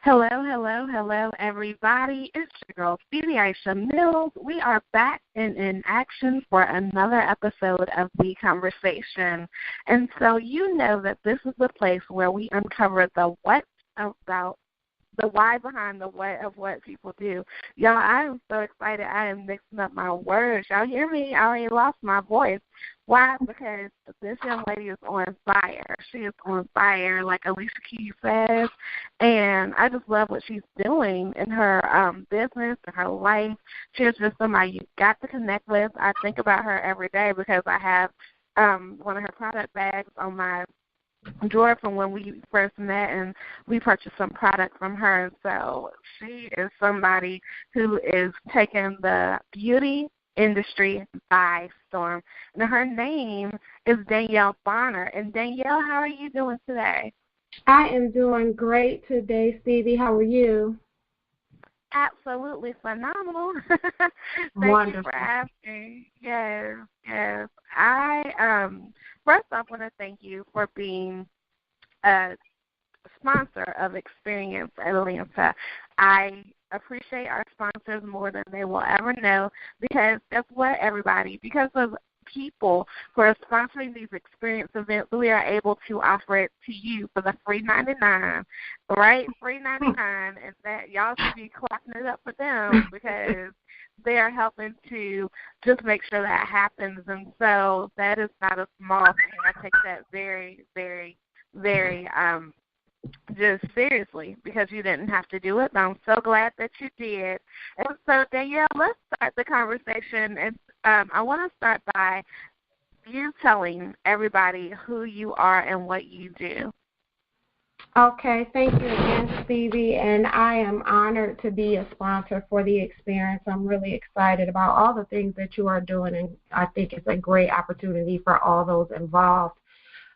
Hello, hello, hello, everybody. It's your girl, Beauty Aisha Mills. We are back and in action for another episode of The Conversation. And so you know that this is the place where we uncover the what about the why behind the what of what people do. Y'all, I am so excited. I am mixing up my words. Y'all hear me? I already lost my voice. Why? Because this young lady is on fire. She is on fire, like Alicia Keys says, and I just love what she's doing in her business and her life. She is just somebody you got to connect with. I think about her every day because I have one of her product bags on my drawer from when we first met, and we purchased some product from her. So she is somebody who is taking the beauty industry by storm. And her name is Danielle Bonner. And Danielle, how are you doing today? I am doing great today, Stevie. How are you? Absolutely phenomenal. Thank you for asking. Yes. I first off want to thank you for being a sponsor of Experience Atlanta. I appreciate our sponsors more than they will ever know because guess what, everybody? Because of people who are sponsoring these experience events, we are able to offer it to you for the free $99, right? Free $99, and that y'all should be clapping it up for them because they are helping to just make sure that happens. And so that is not a small thing. I take that very, very, very just seriously because you didn't have to do it, but I'm so glad that you did. And so, Danielle, let's start the conversation. And I want to start by you telling everybody who you are and what you do. Okay, thank you again, Stevie, and I am honored to be a sponsor for the experience. I'm really excited about all the things that you are doing, and I think it's a great opportunity for all those involved.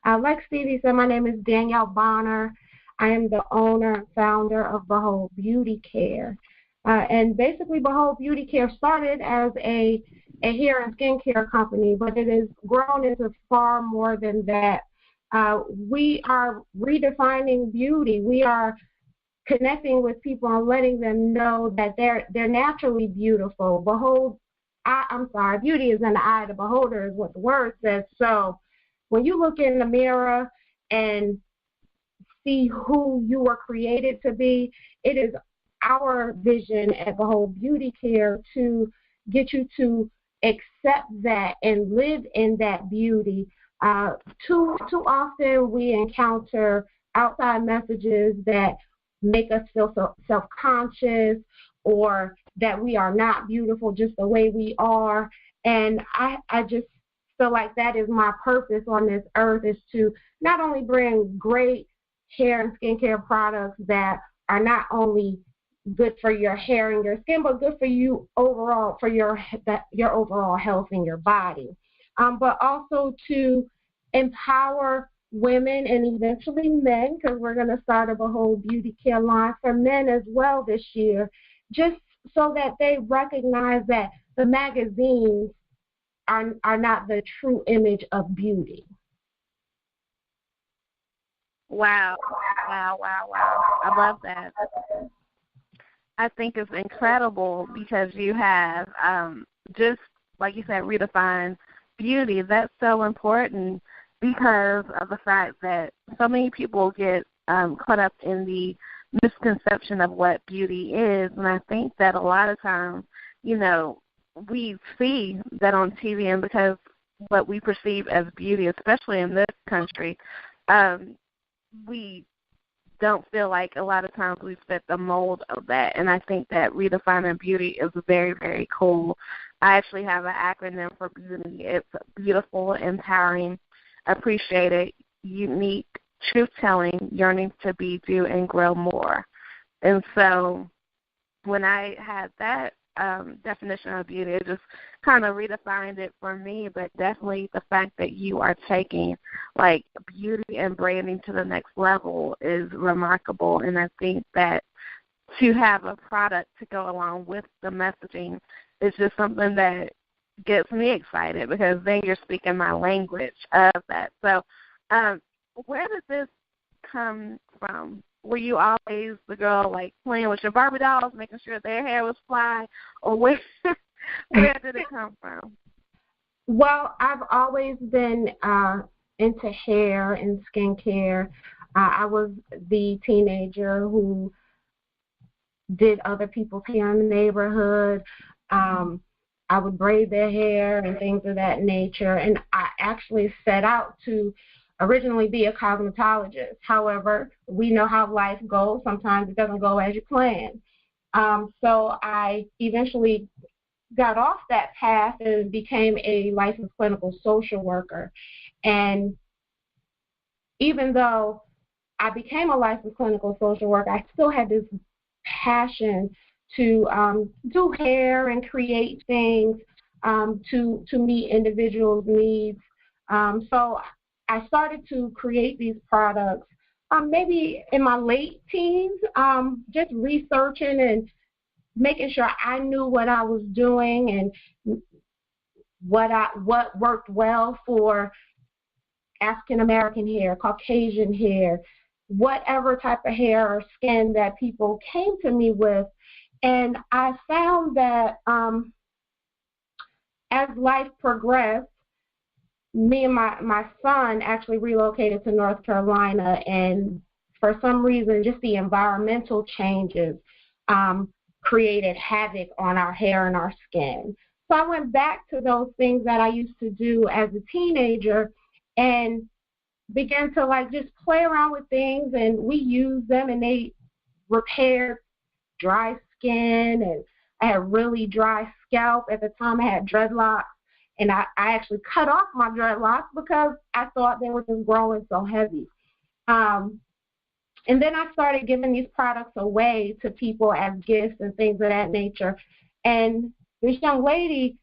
Like Stevie said, my name is Danielle Bonner. I am the owner and founder of Behold Beauty Care. And basically, Behold Beauty Care started as a hair and skincare company, but it has grown into far more than that. We are redefining beauty. We are connecting with people and letting them know that they're naturally beautiful. Beauty is in the eye of the beholder is what the word says. So when you look in the mirror and see who you were created to be, it is our vision at Behold Beauty Care to get you to accept that and live in that beauty. Too often we encounter outside messages that make us feel self-conscious or that we are not beautiful just the way we are. And I just feel like that is my purpose on this earth, is to not only bring great hair and skincare products that are not only good for your hair and your skin, but good for you overall, for your overall health in your body. But also to empower women and eventually men, because we're going to start a Behold Beauty Care line for men as well this year, just so that they recognize that the magazines are not the true image of beauty. Wow. I love that. I think it's incredible because you have just, like you said, redefined beauty. That's so important because of the fact that so many people get caught up in the misconception of what beauty is. And I think that a lot of times, we see that on TV, and because what we perceive as beauty, especially in this country, we don't feel like a lot of times we fit the mold of that. And I think that redefining beauty is very, very cool. I actually have an acronym for beauty. It's beautiful, empowering, appreciated, unique, truth-telling, yearning to be, do, and grow more. And so when I had that definition of beauty, it just kind of redefined it for me, but definitely the fact that you are taking like beauty and branding to the next level is remarkable. And I think that to have a product to go along with the messaging is just something that gets me excited because then you're speaking my language of that. So where did this come from? were you always the girl, like, playing with your Barbie dolls, making sure their hair was fly, or where did it come from? Well, I've always been into hair and skincare. I was the teenager who did other people's hair in the neighborhood. I would braid their hair and things of that nature. And I actually set out to originally be a cosmetologist. However, we know how life goes. Sometimes it doesn't go as you plan. So I eventually got off that path and became a licensed clinical social worker. And even though I became a licensed clinical social worker, I still had this passion to do hair and create things to meet individuals' needs. So I started to create these products maybe in my late teens, just researching and making sure I knew what I was doing and what worked well for African American hair, Caucasian hair, whatever type of hair or skin that people came to me with. And I found that as life progressed, me and my son actually relocated to North Carolina, and for some reason, just the environmental changes created havoc on our hair and our skin. So I went back to those things that I used to do as a teenager and began to like just play around with things, and we used them and they repaired dry skin, and I had really dry scalp. At the time I had dreadlocks, and I actually cut off my dreadlocks because I thought they were just growing so heavy. And then I started giving these products away to people as gifts and things of that nature. And this young lady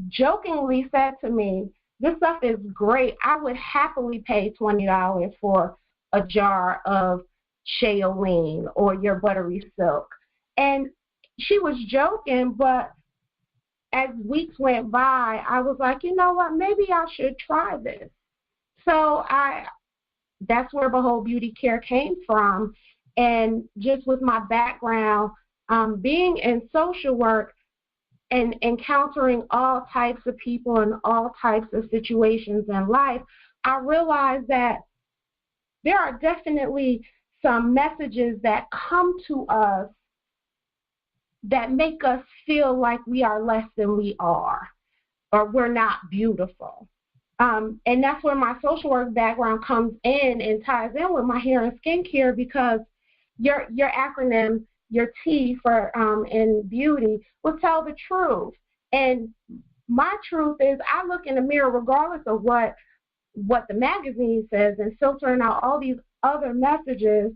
jokingly said to me, "This stuff is great. I would happily pay $20 for a jar of Shaolin or your buttery silk." And she was joking, but as weeks went by, I was like, you know what, maybe I should try this. So that's where the whole beauty care came from. And just with my background, being in social work and encountering all types of people and all types of situations in life, I realized that there are definitely some messages that come to us that make us feel like we are less than we are, or we're not beautiful. And that's where my social work background comes in and ties in with my hair and skincare, because your acronym, your T for in beauty, will tell the truth. And my truth is I look in the mirror regardless of what the magazine says, and filtering out all these other messages.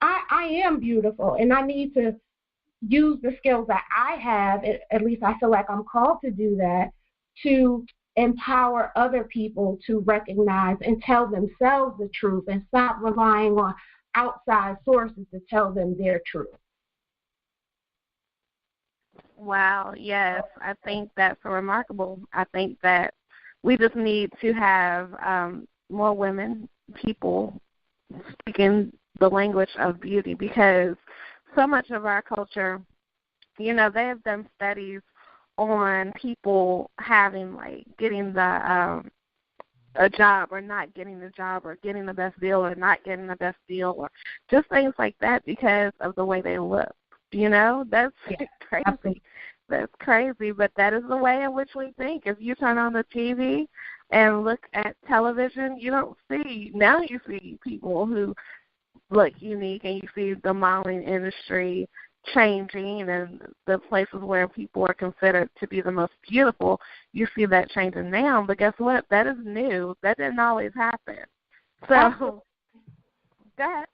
I am beautiful, and I need to use the skills that I have, at least I feel like I'm called to do that, to empower other people to recognize and tell themselves the truth and stop relying on outside sources to tell them their truth. Wow, yes, I think that's remarkable. I think that we just need to have more women, people speaking the language of beauty, because so much of our culture, you know, they have done studies on people having, like, getting the a job or not getting the job, or getting the best deal or not getting the best deal, or just things like that because of the way they look. You know, that's crazy. Absolutely. That's crazy, but that is the way in which we think. If you turn on the TV and look at television, you don't see, now you see people who look unique, and you see the modeling industry changing, and the places where people are considered to be the most beautiful, you see that changing now. But guess what? That is new. That didn't always happen. So, go ahead.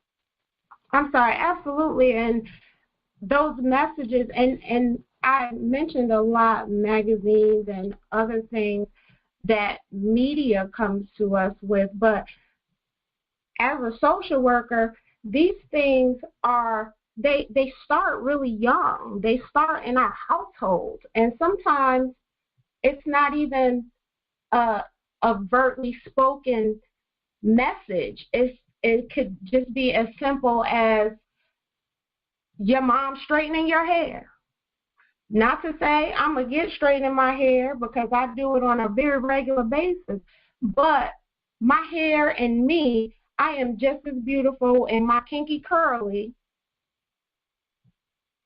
I'm sorry, absolutely. And those messages, and I mentioned a lot magazines and other things that media comes to us with, but as a social worker, these things are, they start really young. They start in our household, and sometimes it's not even a overtly spoken message. It could just be as simple as your mom straightening your hair. Not to say I'm going to get straightening my hair, because I do it on a very regular basis, but my hair and me, I am just as beautiful in my kinky curly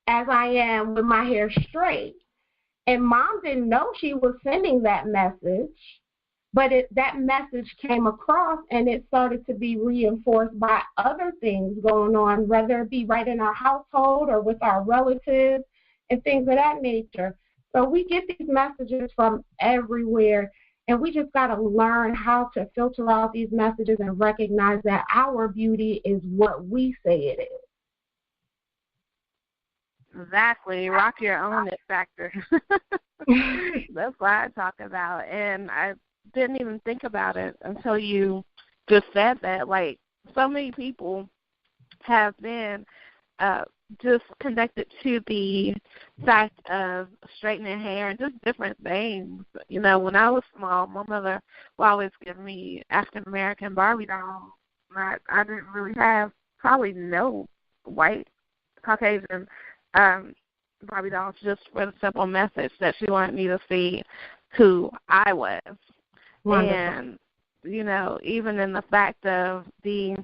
as I am with my hair straight. And Mom didn't know she was sending that message, but that message came across, and it started to be reinforced by other things going on, whether it be right in our household or with our relatives and things of that nature. So we get these messages from everywhere, and we just got to learn how to filter out these messages and recognize that our beauty is what we say it is. Exactly. Rock your own it factor. That's what I talk about. And I didn't even think about it until you just said that. Like, so many people have been just connected to the fact of straightening hair and just different things. You know, when I was small, my mother would always give me African American Barbie dolls. I didn't really have probably no white Caucasian Barbie dolls, just for the simple message that she wanted me to see who I was. Wonderful. And, you know, even in the fact of the,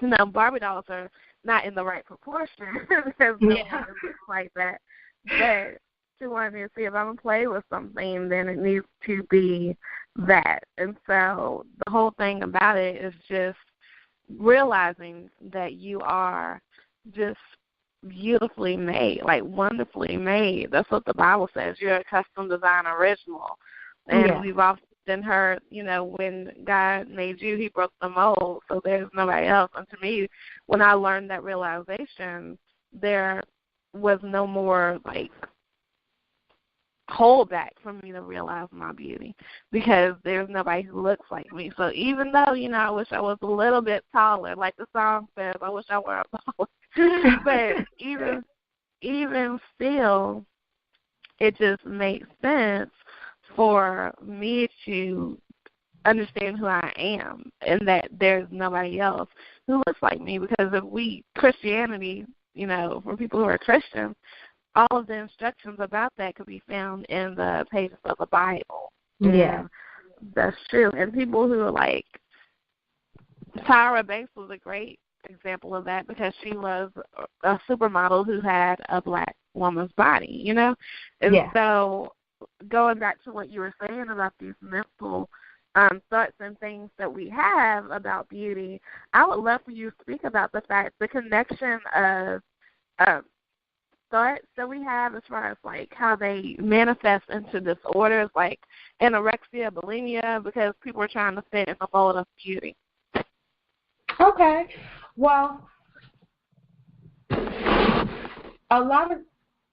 you know, Barbie dolls are not in the right proportion. There's no one that looks like that. But she wanted me to see if I'm going to play with something, then it needs to be that. And so the whole thing about it is just realizing that you are just beautifully made, like wonderfully made. That's what the Bible says. You're a custom design original. And we've often heard, you know, when God made you, he broke the mold, so there's nobody else. And to me, when I learned that realization, there was no more, like, holdback for me to realize my beauty, because there's nobody who looks like me. So even though, you know, I wish I was a little bit taller, like the song says, I wish I were taller. But even still, it just makes sense for me to understand who I am and that there's nobody else who looks like me. Because if Christianity, you know, for people who are Christians, all of the instructions about that could be found in the pages of the Bible. Yeah. And that's true. And people who are like, Tyra Banks was a great example of that, because she was a supermodel who had a black woman's body, you know? And so going back to what you were saying about these mental thoughts and things that we have about beauty, I would love for you to speak about the connection of thoughts that we have as far as, like, how they manifest into disorders like anorexia, bulimia, because people are trying to fit in the mold of beauty. Okay. Well, a lot of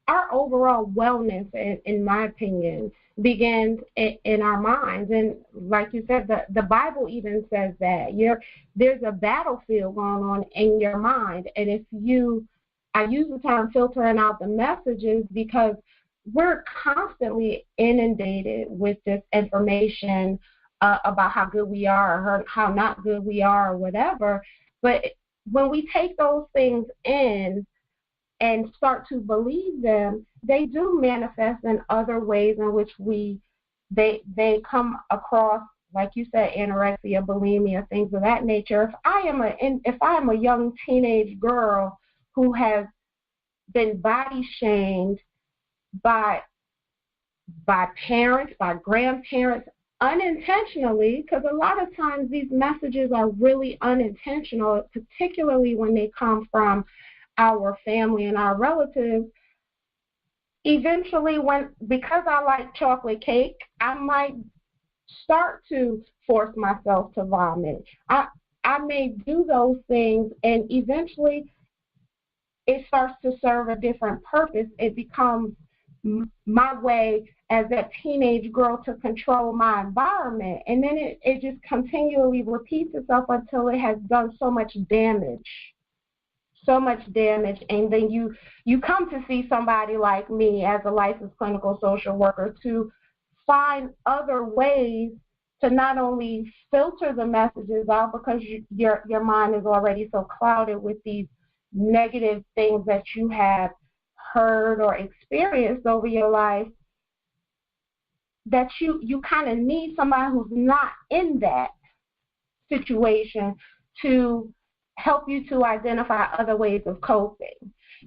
our overall wellness, in my opinion, begins in our minds. And like you said, the Bible even says that there's a battlefield going on in your mind. And I use the term filtering out the messages, because we're constantly inundated with this information about how good we are or how not good we are or whatever. But when we take those things in and start to believe them, they do manifest in other ways in which they come across, like you said, anorexia, bulimia, things of that nature. If I am a young teenage girl who has been body shamed by parents, by grandparents, unintentionally, because a lot of times these messages are really unintentional, particularly when they come from our family and our relatives. Eventually, because I like chocolate cake, I might start to force myself to vomit. I may do those things, and eventually it starts to serve a different purpose. It becomes my way as that teenage girl to control my environment. And then it just continually repeats itself until it has done so much damage. And then you come to see somebody like me as a licensed clinical social worker to find other ways to not only filter the messages out, because your mind is already so clouded with these negative things that you have heard or experienced over your life, that you kind of need somebody who's not in that situation to help you to identify other ways of coping.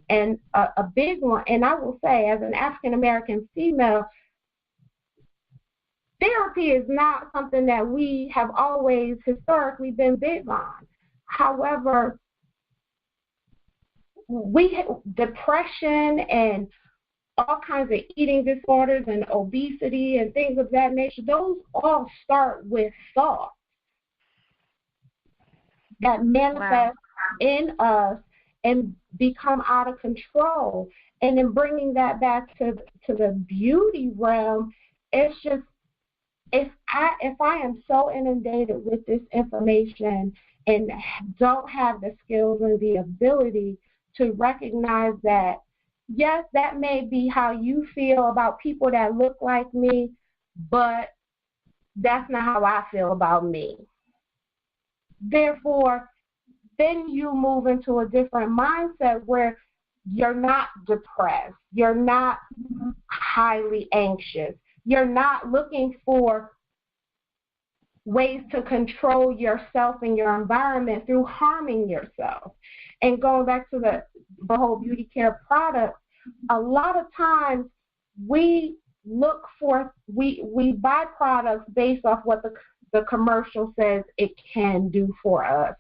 And a big one, and I will say, as an African-American female, therapy is not something that we have always historically been big on. However, depression and all kinds of eating disorders and obesity and things of that nature, those all start with thoughts that manifest in us and become out of control. And then bringing that back to the beauty realm, it's just, if I am so inundated with this information and don't have the skills and the ability to recognize that, yes, that may be how you feel about people that look like me, but that's not how I feel about me. Therefore, then you move into a different mindset where you're not depressed, you're not highly anxious, you're not looking for ways to control yourself and your environment through harming yourself. And going back to the whole beauty care product, a lot of times we buy products based off what the commercial says it can do for us.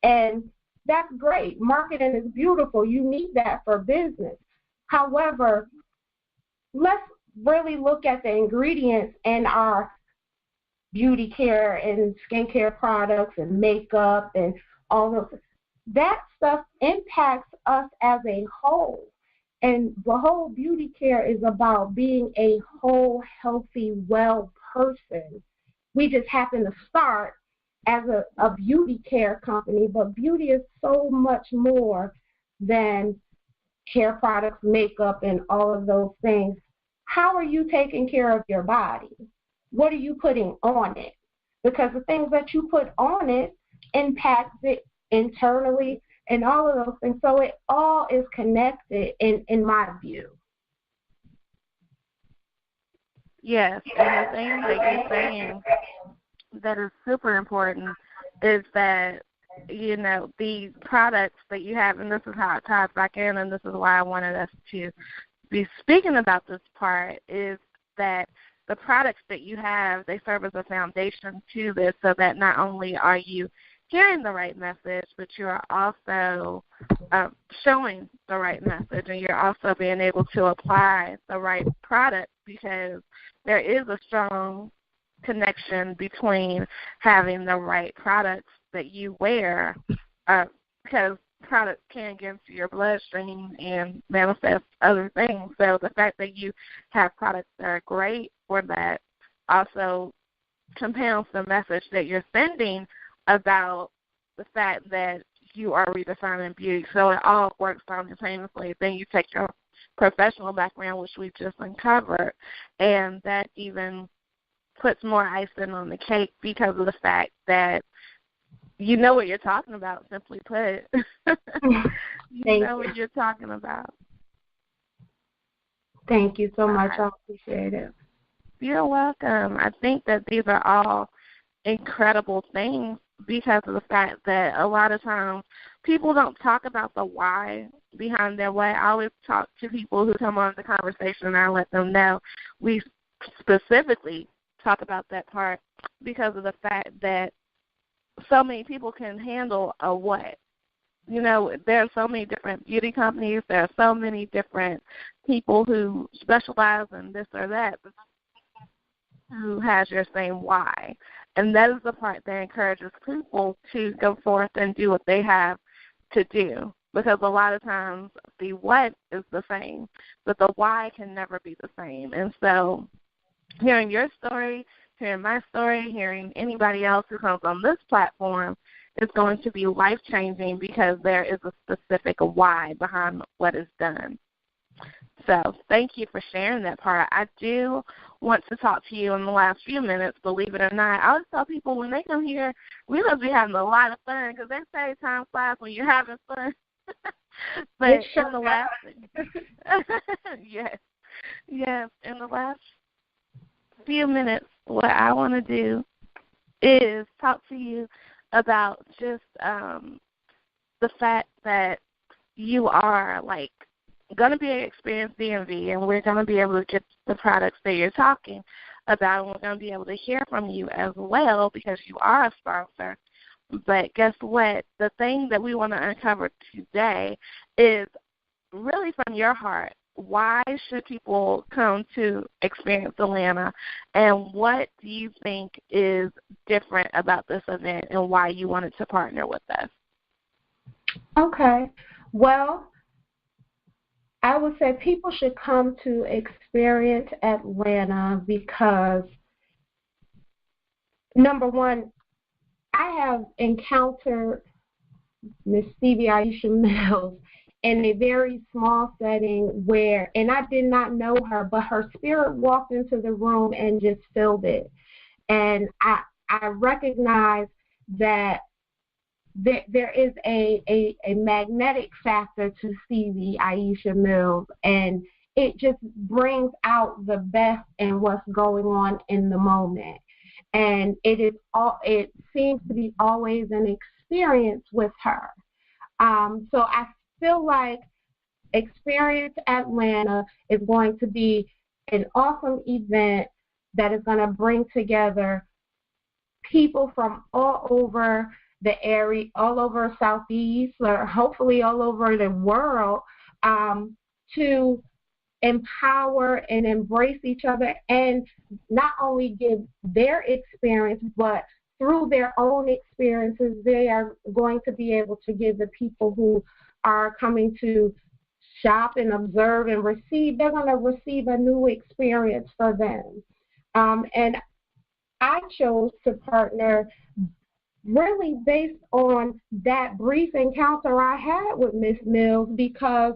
And that's great. Marketing is beautiful. You need that for business. However, let's really look at the ingredients in our beauty care and skincare products and makeup and all those. That stuff impacts us as a whole. And the whole beauty care is about being a whole, healthy, well person. We just happen to start as a beauty care company, but beauty is so much more than hair products, makeup, and all of those things. How are you taking care of your body? What are you putting on it? Because the things that you put on it impacts it internally and all of those things. So it all is connected in my view. Yes, and the thing that you're saying that is super important is that, you know, the products that you have, and this is how it ties back in, and this is why I wanted us to be speaking about this part, is that the products that you have, they serve as a foundation to this, so that not only are you hearing the right message, but you are also showing the right message, and you're also being able to apply the right product, because there is a strong connection between having the right products that you wear, because products can get into your bloodstream and manifest other things. So the fact that you have products that are great for that also compounds the message that you're sending about the fact that you are redefining beauty. So it all works simultaneously. Then you take your professional background, which we just uncovered, and that even puts more icing on the cake because of the fact that you know what you're talking about, simply put. you know what you're talking about. Thank you so much. I appreciate it. You're welcome. I think that these are all incredible things because of the fact that a lot of times people don't talk about the why behind their way. I always talk to people who come on the conversation, and I let them know we specifically talk about that part because of the fact that so many people can handle a what. You know, there are so many different beauty companies. There are so many different people who specialize in this or that, but who has your same why. And that is the part that encourages people to go forth and do what they have to do. Because a lot of times the what is the same, but the why can never be the same. And so hearing your story, hearing my story, hearing anybody else who comes on this platform is going to be life-changing because there is a specific why behind what is done. So thank you for sharing that part. I do want to talk to you in the last few minutes, believe it or not. I always tell people when they come here, we must be having a lot of fun because they say time flies when you're having fun. But in the last yes, in the last few minutes, what I want to do is talk to you about just the fact that you are going to be able to experience DMV, and we're going to be able to get the products that you're talking about, and we're going to be able to hear from you as well because you are a sponsor. But guess what? The thing that we want to uncover today is really from your heart. Why should people come to Experience Atlanta, and what do you think is different about this event and why you wanted to partner with us? Okay. Well, I would say people should come to Experience Atlanta because, number one, I have encountered Miss Stevie Aisha Mills in a very small setting where, and I did not know her, but her spirit walked into the room and just filled it. And I recognize that there is a magnetic factor to Stevie Aisha Mills, and it just brings out the best in what's going on in the moment. And it seems to be always an experience with her. So I feel like Experience Atlanta is going to be an awesome event that is going to bring together people from all over the area, all over Southeast, or hopefully all over the world, to empower and embrace each other, and not only give their experience, but through their own experiences, they are going to be able to give the people who are coming to shop and observe and receive, they're going to receive a new experience for them. And I chose to partner really based on that brief encounter I had with Miss Mills, because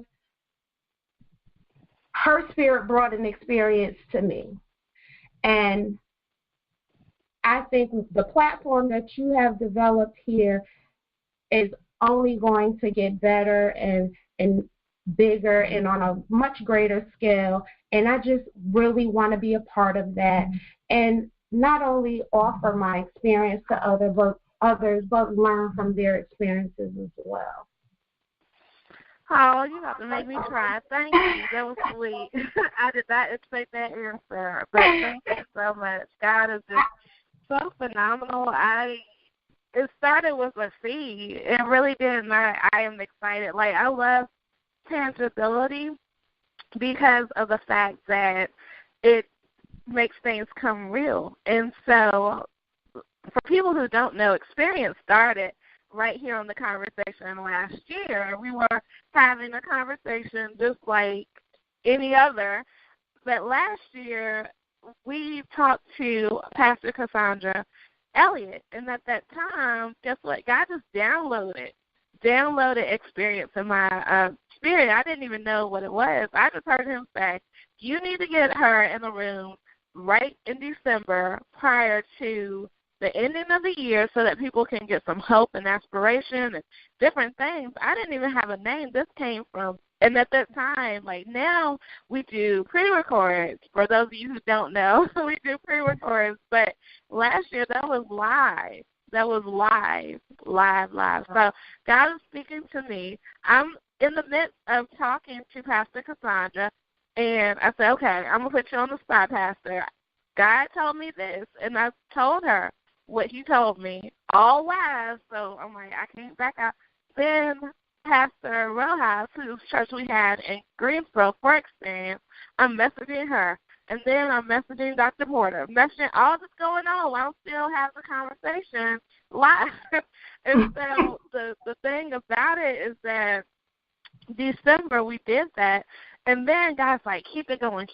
her spirit brought an experience to me. And I think the platform that you have developed here is only going to get better and bigger and on a much greater scale. And I just really want to be a part of that, and not only offer my experience to others, but learn from their experiences as well. Oh, you have to make me cry. Thank you. That was sweet. I did not expect that answer, but thank you so much. God is just so phenomenal. It started with a seed. It really did, and I am excited. I love tangibility because of the fact that it makes things come real. And so for people who don't know, Experience started right here on the Conversation last year. We were having a conversation just like any other, but last year we talked to Pastor Cassandra Elliott, and at that time, guess what? God just downloaded Experience in my spirit. I didn't even know what it was. I just heard him say, you need to get her in the room right in December prior to the ending of the year so that people can get some hope and aspiration and different things. I didn't even have a name. This came from, and at that time, now we do pre-records. For those of you who don't know, we do pre-records. But last year, that was live. That was live. So God is speaking to me. I'm in the midst of talking to Pastor Cassandra, and I said, okay, I'm going to put you on the spot, Pastor. God told me this, and I told her what he told me, all live. So I'm like, I can't back out. Then Pastor Rojas, whose church we had in Greensboro for Experience, I'm messaging her. And then I'm messaging Dr. Porter, messaging all that's going on while still have the conversation live. And so the thing about it is that December we did that. And then God's like, keep it going.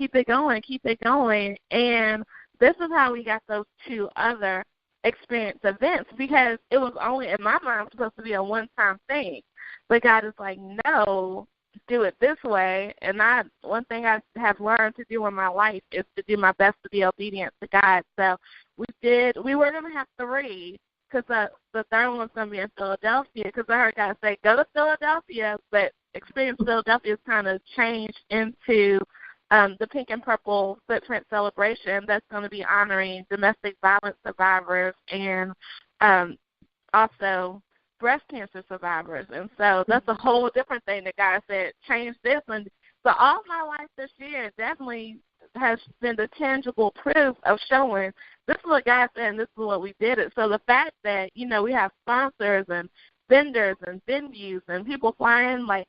And this is how we got those two other Experience events, because it was only, in my mind, supposed to be a one-time thing. But God is like, no, do it this way. And one thing I have learned to do in my life is to do my best to be obedient to God. So we were going to have 3 because the third one's going to be in Philadelphia, because I heard God say, go to Philadelphia, but Experience Philadelphia is kind of changed into the Pink and Purple Footprint Celebration that's going to be honoring domestic violence survivors and also breast cancer survivors. And so that's a whole different thing that God said, change this. And so all my life this year definitely has been the tangible proof of showing this is what God said and this is what we did it. So the fact that, you know, we have sponsors and vendors and venues and people flying like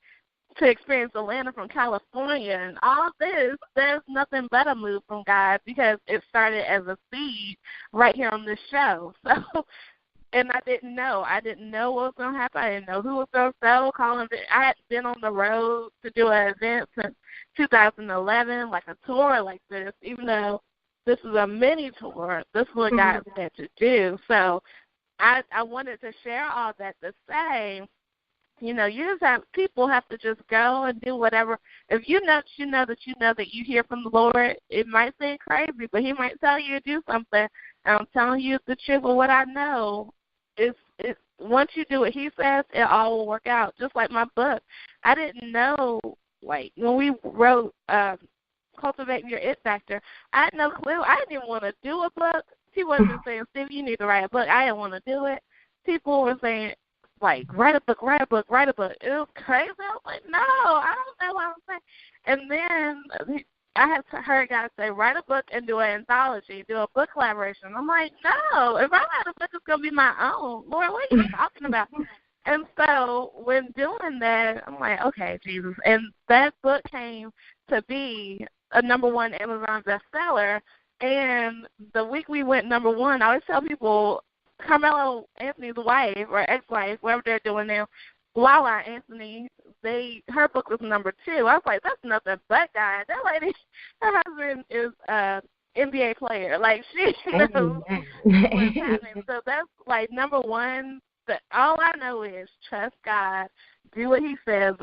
to Experience Atlanta from California and all of this, there's nothing but a move from God because it started as a seed right here on this show. So, and I didn't know what was going to happen. I didn't know who was going to sell, calling. I had been on the road to do an event since 2011, like a tour like this, even though this is a mini tour. This is what God said to do. So I wanted to share all that to say, you know, people have to just go and do whatever. If you know that you hear from the Lord, it might seem crazy, but He might tell you to do something. And I'm telling you the truth of what I know. It's once you do what He says, it all will work out. Just like my book, I didn't know. Like when we wrote Cultivating Your It Factor, I had no clue. I didn't even want to do a book. People were just saying, Steve, you need to write a book. I didn't want to do it. People were saying, like, write a book. It was crazy. I was like, no, I don't know what I'm saying. And then I had heard God say, write a book and do an anthology, do a book collaboration. I'm like, no, if I write a book, it's going to be my own. Lord, what are you talking about? And so when doing that, I'm like, okay, Jesus. And that book came to be a #1 Amazon bestseller. And the week we went #1, I always tell people, Carmelo Anthony's wife or ex-wife, whatever they're doing now, Lala Anthony, her book was #2. I was like, that's nothing but God. That lady, her husband is NBA player. Like, she knows what's happening. So that's like #1. All I know is trust God, do what He says,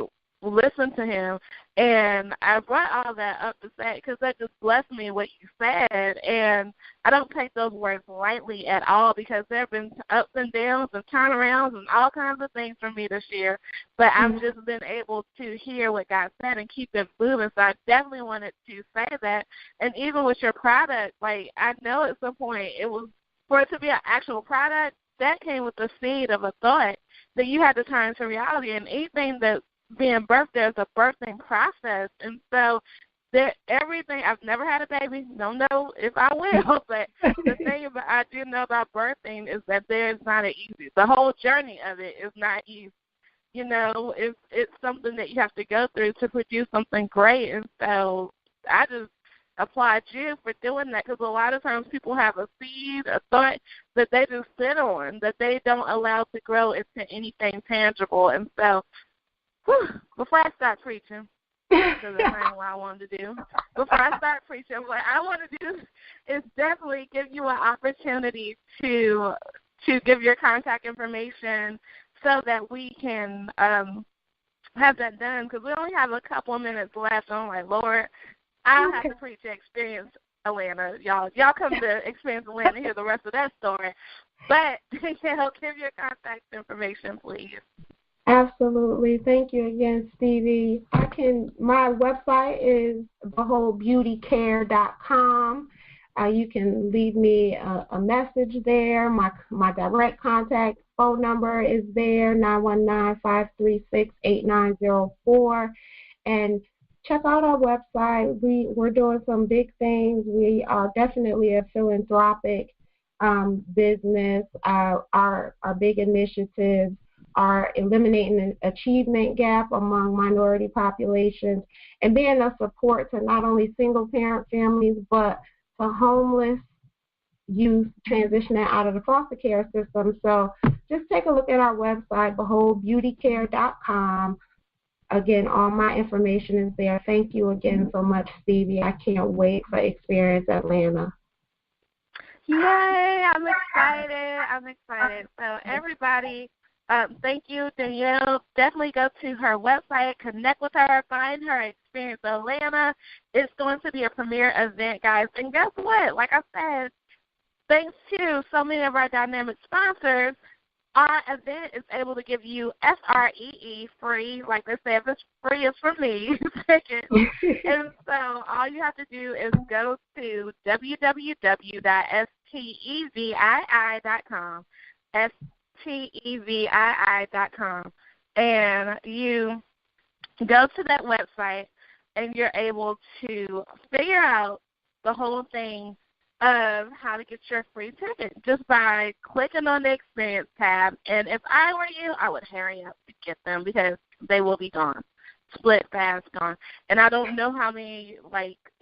listen to Him. And I brought all that up to say, because that just blessed me what you said. And I don't take those words lightly at all, because there have been ups and downs and turnarounds and all kinds of things for me this year. But I've just been able to hear what God said and keep it moving. So I definitely wanted to say that. And even with your product, like, I know at some point it was, for it to be an actual product, that came with the seed of a thought that you had to turn to reality. And anything that's being birthed, there's a birthing process. And so everything, I've never had a baby, don't know if I will, but the thing I do know about birthing is that it's not easy. The whole journey of it is not easy. You know, it's something that you have to go through to produce something great. And so I just applaud you for doing that, because a lot of times people have a seed, a thought that they just sit on, that they don't allow to grow into anything tangible. And so, before I start preaching, because that's what I wanted to do, before I start preaching, what I want to do is definitely give you an opportunity to give your contact information so that we can have that done, because we only have a couple of minutes left. And I'm like, Lord, I'll have to preach at Experience Atlanta. Y'all come to Experience Atlanta and hear the rest of that story. But give your contact information, please. Absolutely. Thank you again, Stevie. My website is beholdbeautycare.com. You can leave me a message there. My direct contact phone number is there, 919-536-8904. And check out our website. We're doing some big things. We are definitely a philanthropic business. Our big initiatives are eliminating the achievement gap among minority populations and being a support to not only single-parent families but to homeless youth transitioning out of the foster care system. So just take a look at our website, beholdbeautycare.com. Again, all my information is there. Thank you again so much, Stevie. I can't wait for Experience Atlanta. Yay, I'm excited. So everybody, thank you, Danielle. Definitely go to her website, connect with her, find her Experience Atlanta. It's going to be a premier event, guys. And guess what? Like I said, thanks to so many of our dynamic sponsors, our event is able to give you FREE, free, like they say, if it's free, it's for me, tickets. And so all you have to do is go to www.stevii.com, stevii.com, and you go to that website, and you're able to figure out the whole thing of how to get your free ticket just by clicking on the experience tab. And if I were you, I would hurry up to get them because they will be gone, split fast gone. And I don't know how many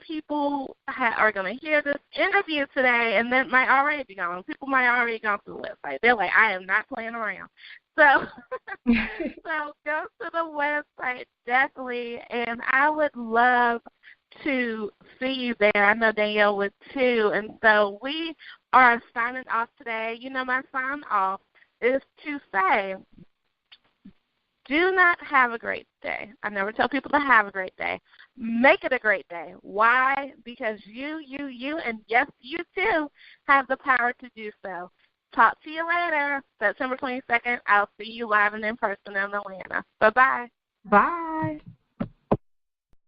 people are going to hear this interview today, and then might already be gone. People might already gone to the website. They're like, I am not playing around. So, so go to the website definitely, and I would love to see you there. I know Danielle would too. And so we are signing off today. You know, my sign off is to say, do not have a great day. I never tell people to have a great day. Make it a great day. Why? Because you, and yes, you too, have the power to do so. Talk to you later. September 22nd, I'll see you live and in person in Atlanta. Bye-bye. Bye.